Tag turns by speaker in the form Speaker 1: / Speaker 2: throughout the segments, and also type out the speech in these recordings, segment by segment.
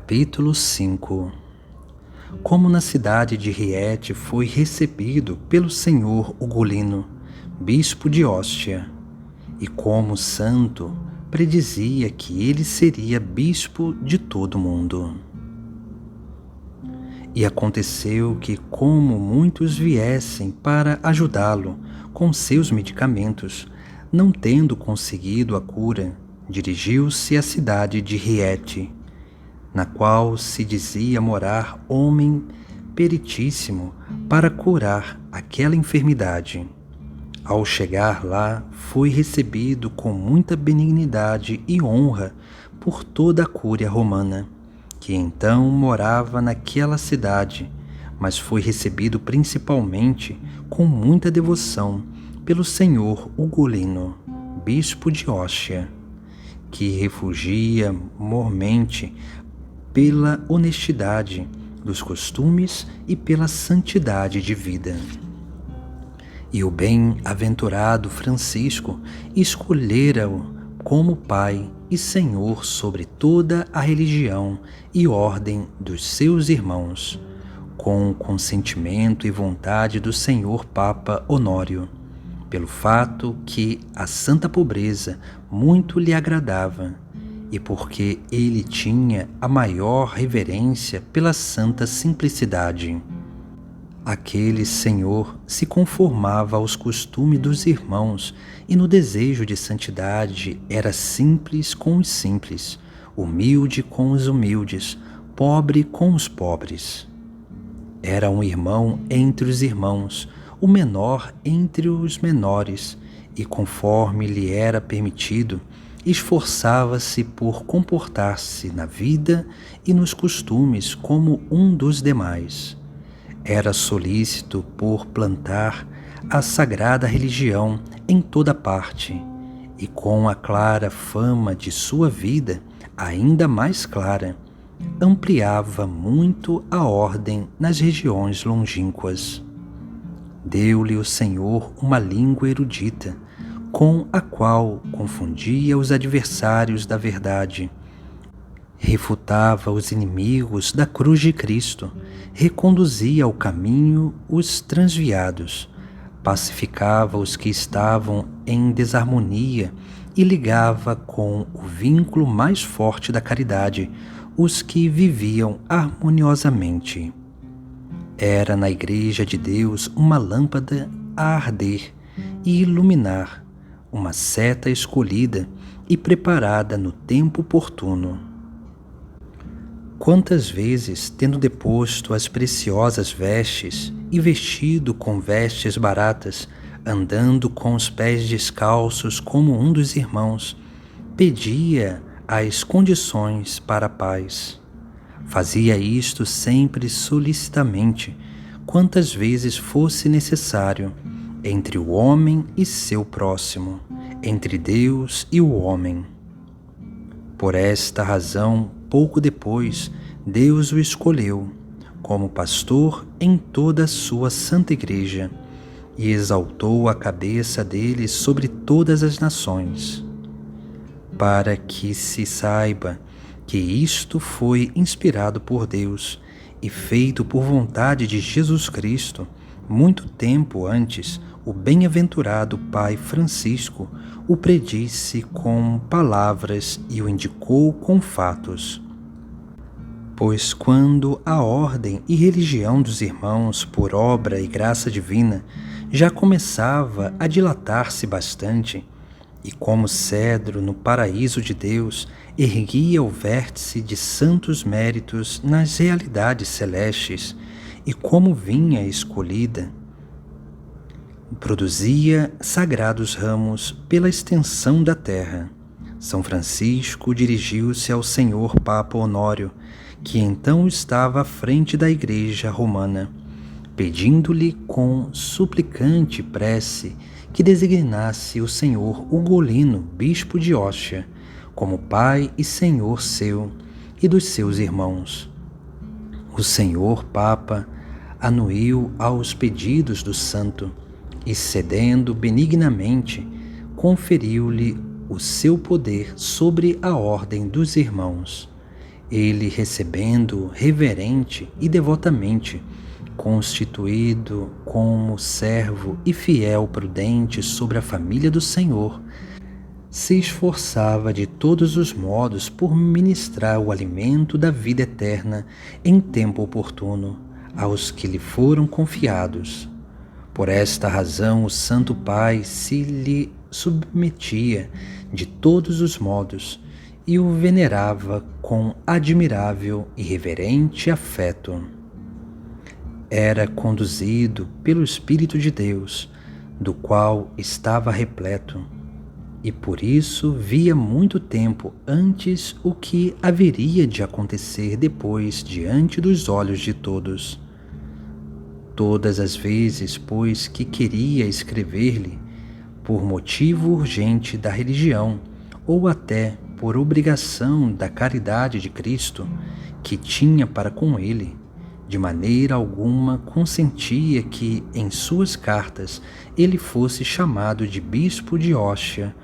Speaker 1: Capítulo 5. Como na cidade de Riete foi recebido pelo senhor Ugolino, bispo de Óstia, e como o santo predizia que ele seria bispo de todo o mundo. E aconteceu que, como muitos viessem para ajudá-lo com seus medicamentos, não tendo conseguido a cura, dirigiu-se à cidade de Riete, na qual se dizia morar homem peritíssimo para curar aquela enfermidade. Ao chegar lá, foi recebido com muita benignidade e honra por toda a cúria romana, que então morava naquela cidade, mas foi recebido principalmente com muita devoção pelo senhor Ugolino, bispo de Óstia, que refugia mormente pela honestidade dos costumes e pela santidade de vida. E o bem-aventurado Francisco escolhera-o como pai e senhor sobre toda a religião e ordem dos seus irmãos, com o consentimento e vontade do senhor Papa Honório, pelo fato que a santa pobreza muito lhe agradava, e porque ele tinha a maior reverência pela santa simplicidade. Aquele senhor se conformava aos costumes dos irmãos e no desejo de santidade era simples com os simples, humilde com os humildes, pobre com os pobres. Era um irmão entre os irmãos, o menor entre os menores, e conforme lhe era permitido, esforçava-se por comportar-se na vida e nos costumes como um dos demais. Era solícito por plantar a sagrada religião em toda parte, e com a clara fama de sua vida, ainda mais clara, ampliava muito a ordem nas regiões longínquas. Deu-lhe o Senhor uma língua erudita, com a qual confundia os adversários da verdade, refutava os inimigos da cruz de Cristo, reconduzia ao caminho os transviados, pacificava os que estavam em desarmonia e ligava com o vínculo mais forte da caridade os que viviam harmoniosamente. Era na Igreja de Deus uma lâmpada a arder e iluminar, uma seta escolhida e preparada no tempo oportuno. Quantas vezes, tendo deposto as preciosas vestes e vestido com vestes baratas, andando com os pés descalços como um dos irmãos, pedia as condições para a paz. Fazia isto sempre solicitamente, quantas vezes fosse necessário, entre o homem e seu próximo, entre Deus e o homem. Por esta razão, pouco depois, Deus o escolheu como pastor em toda a sua santa igreja e exaltou a cabeça dele sobre todas as nações, para que se saiba que isto foi inspirado por Deus e feito por vontade de Jesus Cristo. Muito tempo antes, o bem-aventurado Pai Francisco o predisse com palavras e o indicou com fatos. Pois quando a ordem e religião dos irmãos, por obra e graça divina, já começava a dilatar-se bastante, e como cedro no paraíso de Deus, erguia o vértice de santos méritos nas realidades celestes, e como vinha escolhida, produzia sagrados ramos pela extensão da terra. São Francisco dirigiu-se ao senhor Papa Honório, que então estava à frente da Igreja Romana, pedindo-lhe com suplicante prece que designasse o senhor Ugolino, bispo de Óstia, como pai e senhor seu e dos seus irmãos. O senhor Papa anuiu aos pedidos do santo e, cedendo benignamente, conferiu-lhe o seu poder sobre a ordem dos irmãos, Ele, recebendo reverente e devotamente, constituído como servo e fiel prudente sobre a família do Senhor, se esforçava de todos os modos por ministrar o alimento da vida eterna em tempo oportuno aos que lhe foram confiados. Por esta razão, o Santo Pai se lhe submetia de todos os modos e o venerava com admirável e reverente afeto. Era conduzido pelo Espírito de Deus, do qual estava repleto, e por isso via muito tempo antes o que haveria de acontecer depois diante dos olhos de todos. Todas as vezes, pois, que queria escrever-lhe, por motivo urgente da religião, ou até por obrigação da caridade de Cristo, que tinha para com ele, de maneira alguma consentia que, em suas cartas, ele fosse chamado de bispo de Ostia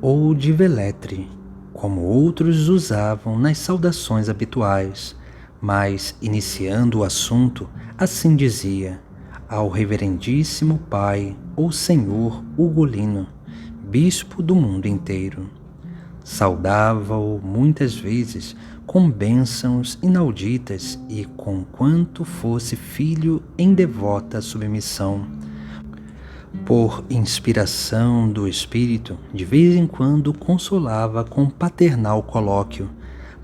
Speaker 1: ou de Veletre, como outros usavam nas saudações habituais, mas, iniciando o assunto, assim dizia: ao reverendíssimo Pai ou Senhor Ugolino, bispo do mundo inteiro. Saudava-o muitas vezes com bênçãos inauditas e com quanto fosse filho em devota submissão. Por inspiração do Espírito, de vez em quando consolava com paternal colóquio,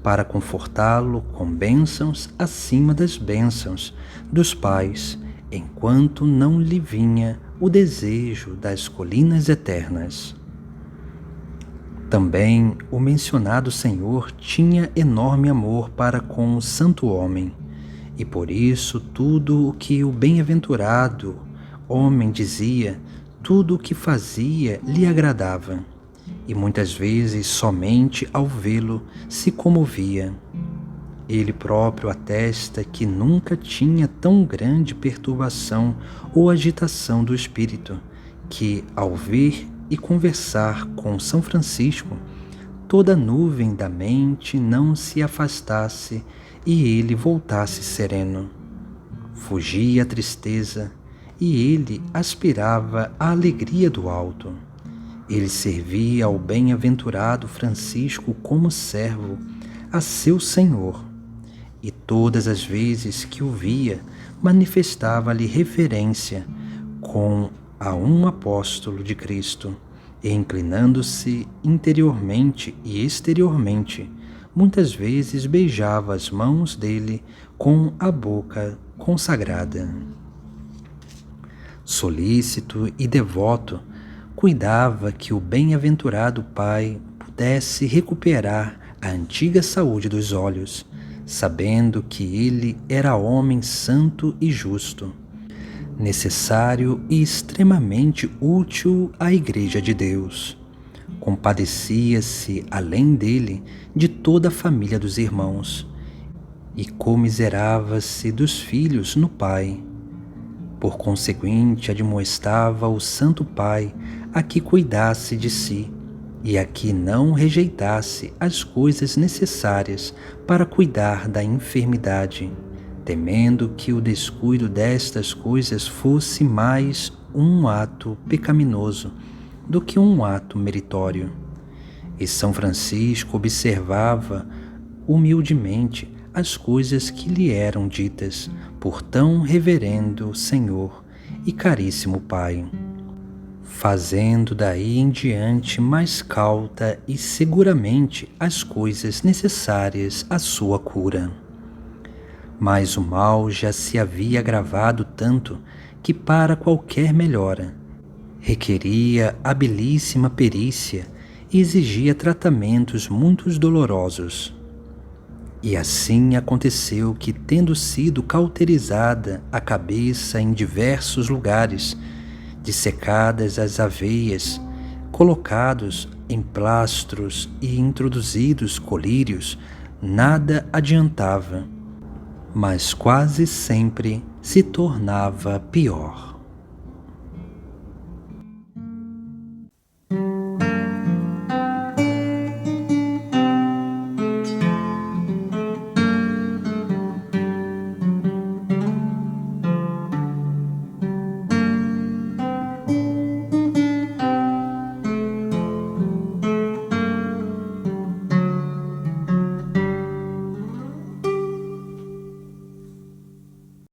Speaker 1: para confortá-lo com bênçãos acima das bênçãos dos pais, enquanto não lhe vinha o desejo das colinas eternas. Também o mencionado Senhor tinha enorme amor para com o santo homem, e por isso tudo o que o bem-aventurado homem dizia, tudo o que fazia lhe agradava, e muitas vezes somente ao vê-lo se comovia. Ele próprio atesta que nunca tinha tão grande perturbação ou agitação do espírito, que, ao ver e conversar com São Francisco, toda a nuvem da mente não se afastasse e ele voltasse sereno. Fugia a tristeza e ele aspirava a alegria do alto. Ele servia ao bem-aventurado Francisco como servo a seu Senhor, e todas as vezes que o via, manifestava-lhe reverência com a um apóstolo de Cristo, e inclinando-se interiormente e exteriormente, muitas vezes beijava as mãos dele com a boca consagrada. Solícito e devoto, cuidava que o bem-aventurado Pai pudesse recuperar a antiga saúde dos olhos, sabendo que ele era homem santo e justo, necessário e extremamente útil à Igreja de Deus. Compadecia-se, além dele, de toda a família dos irmãos, e comiserava-se dos filhos no Pai. Por conseguinte, admoestava o Santo Pai a que cuidasse de si, e a que não rejeitasse as coisas necessárias para cuidar da enfermidade, temendo que o descuido destas coisas fosse mais um ato pecaminoso do que um ato meritório. E São Francisco observava humildemente as coisas que lhe eram ditas por tão reverendo Senhor e caríssimo Pai, fazendo daí em diante mais cauta e seguramente as coisas necessárias à sua cura. Mas o mal já se havia agravado tanto que para qualquer melhora requeria habilíssima perícia e exigia tratamentos muito dolorosos. E assim aconteceu que, tendo sido cauterizada a cabeça em diversos lugares, dissecadas as aveias, colocados em plastros e introduzidos colírios, nada adiantava, mas quase sempre se tornava pior.